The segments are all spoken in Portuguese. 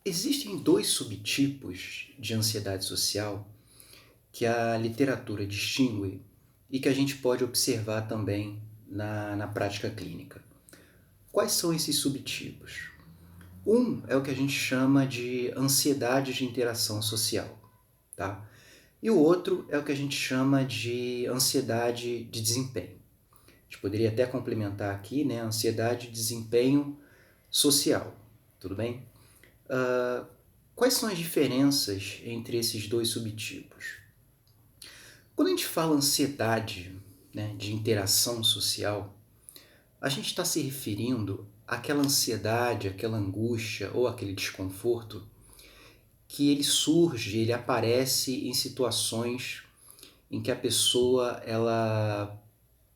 Existem dois subtipos de ansiedade social que a literatura distingue e que a gente pode observar também na prática clínica. Quais são esses subtipos? Um é o que a gente chama de ansiedade de interação social, tá? E o outro é o que a gente chama de ansiedade de desempenho. A gente poderia até complementar aqui, né, ansiedade de desempenho social, tudo bem? Quais são as diferenças entre esses dois subtipos? Quando a gente fala ansiedade, né, de interação social, a gente está se referindo àquela ansiedade, àquela angústia ou aquele desconforto que ele surge, ele aparece em situações em que a pessoa ela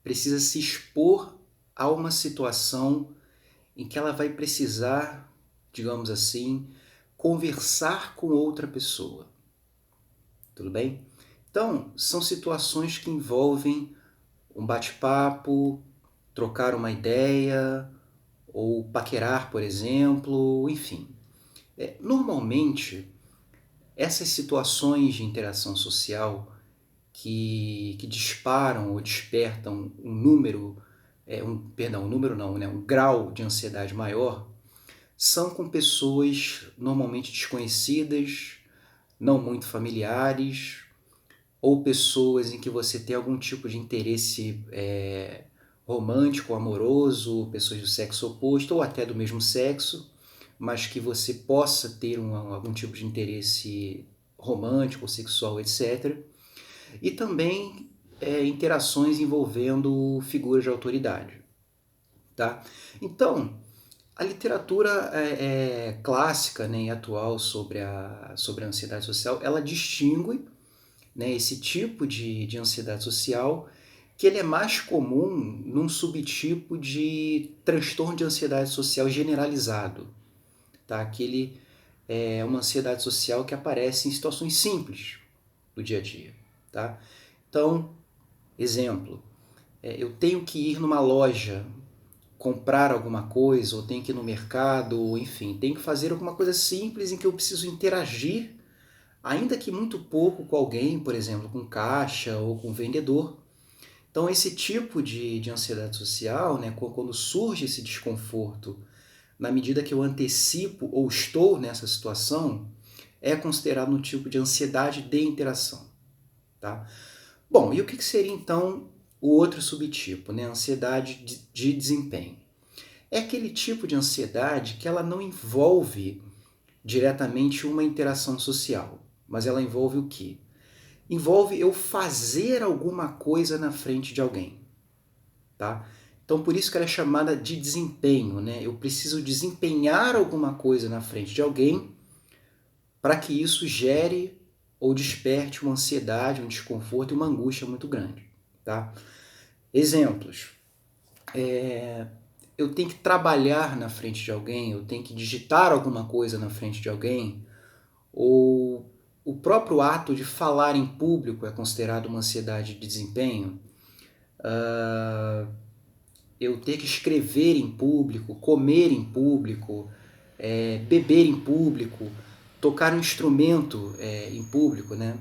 precisa se expor a uma situação em que ela vai precisar, digamos assim, conversar com outra pessoa. Tudo bem? Então, são situações que envolvem um bate-papo, trocar uma ideia, ou paquerar, por exemplo, enfim. Normalmente, essas situações de interação social que disparam ou despertam um número, um número não, né, um grau de ansiedade maior, são com pessoas normalmente desconhecidas, não muito familiares, ou pessoas em que você tem algum tipo de interesse romântico, amoroso, pessoas do sexo oposto ou até do mesmo sexo, mas que você possa ter algum tipo de interesse romântico, sexual, etc. E também interações envolvendo figuras de autoridade. Tá? Então, a literatura clássica, né, e atual sobre a ansiedade social, ela distingue, né, esse tipo de ansiedade social, que ele é mais comum num subtipo de transtorno de ansiedade social generalizado, tá? Que ele é uma ansiedade social que aparece em situações simples do dia a dia, tá? Então, exemplo, eu tenho que ir numa loja comprar alguma coisa, ou tenho que ir no mercado, ou enfim, tenho que fazer alguma coisa simples em que eu preciso interagir, ainda que muito pouco, com alguém, por exemplo, com caixa ou com vendedor. Então, esse tipo de ansiedade social, né, quando surge esse desconforto, na medida que eu antecipo ou estou nessa situação, é considerado um tipo de ansiedade de interação. Tá? Bom, e o que seria então o outro subtipo, né, ansiedade de desempenho? É aquele tipo de ansiedade que ela não envolve diretamente uma interação social, mas ela envolve o quê? Envolve eu fazer alguma coisa na frente de alguém, tá? Então por isso que ela é chamada de desempenho, né? Eu preciso desempenhar alguma coisa na frente de alguém para que isso gere ou desperte uma ansiedade, um desconforto e uma angústia muito grande, tá? Exemplos. Eu tenho que trabalhar na frente de alguém, eu tenho que digitar alguma coisa na frente de alguém, ou o próprio ato de falar em público é considerado uma ansiedade de desempenho. Eu ter que escrever em público, comer em público, beber em público, tocar um instrumento em público, né?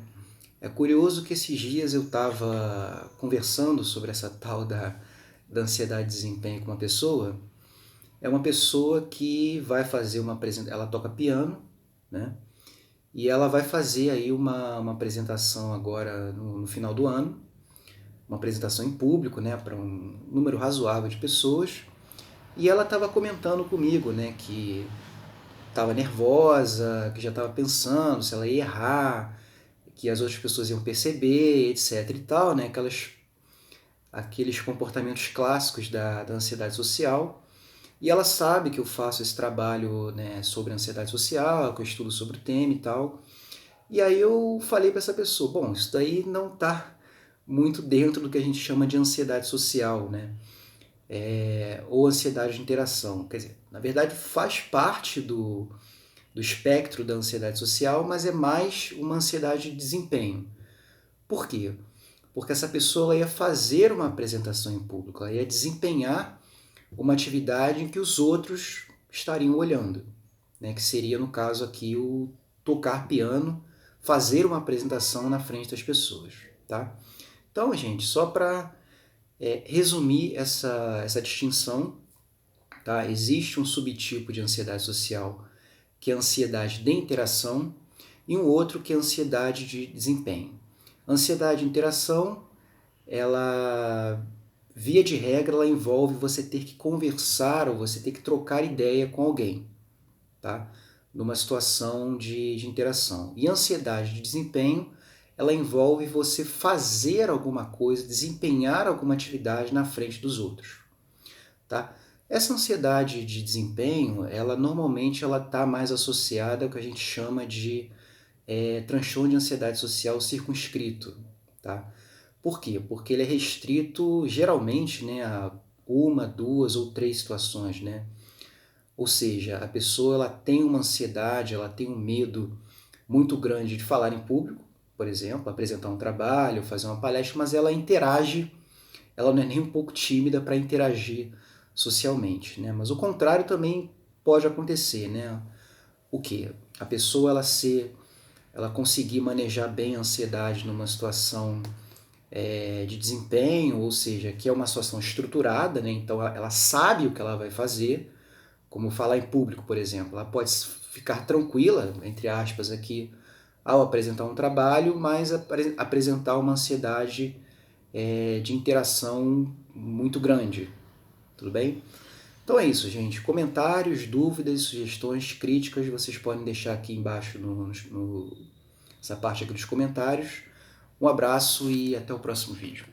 É curioso que esses dias eu estava conversando sobre essa tal da ansiedade de desempenho com uma pessoa. É uma pessoa que vai fazer uma apresentação, ela toca piano, né? E ela vai fazer aí uma apresentação agora no final do ano, uma apresentação em público, né, para um número razoável de pessoas. E ela estava comentando comigo, né, que estava nervosa, que já estava pensando se ela ia errar, que as outras pessoas iam perceber, etc e tal, né, aqueles comportamentos clássicos da ansiedade social. E ela sabe que eu faço esse trabalho, né, sobre ansiedade social, que eu estudo sobre o tema e tal. E aí eu falei para essa pessoa, bom, isso daí não está muito dentro do que a gente chama de ansiedade social, né? Ou ansiedade de interação. Quer dizer, na verdade faz parte do espectro da ansiedade social, mas é mais uma ansiedade de desempenho. Por quê? Porque essa pessoa ia fazer uma apresentação em público, ela ia desempenhar uma atividade em que os outros estariam olhando. né, que seria, no caso aqui, o tocar piano, fazer uma apresentação na frente das pessoas, tá? Então, gente, só para resumir essa distinção, tá? Existe um subtipo de ansiedade social que é a ansiedade de interação e um outro que é a ansiedade de desempenho. A ansiedade de interação, ela, via de regra, ela envolve você ter que conversar ou você ter que trocar ideia com alguém, tá? Numa situação de interação. E a ansiedade de desempenho, ela envolve você fazer alguma coisa, desempenhar alguma atividade na frente dos outros, tá? Essa ansiedade de desempenho, ela normalmente ela está mais associada ao que a gente chama de transtorno de ansiedade social circunscrito, tá? Por quê? Porque ele é restrito geralmente, né, a uma, duas ou três situações, né? Ou seja, a pessoa ela tem uma ansiedade, ela tem um medo muito grande de falar em público, por exemplo, apresentar um trabalho, fazer uma palestra, mas ela interage, ela não é nem um pouco tímida para interagir socialmente, né? Mas o contrário também pode acontecer, né? O que? A pessoa ela conseguir manejar bem a ansiedade numa situação de desempenho, ou seja, que é uma situação estruturada, né? Então ela sabe o que ela vai fazer, como falar em público, por exemplo. Ela pode ficar tranquila, entre aspas, aqui, ao apresentar um trabalho, mas apresentar uma ansiedade de interação muito grande. Tudo bem? Então é isso, gente. Comentários, dúvidas, sugestões, críticas, vocês podem deixar aqui embaixo nessa parte aqui dos comentários. Um abraço e até o próximo vídeo.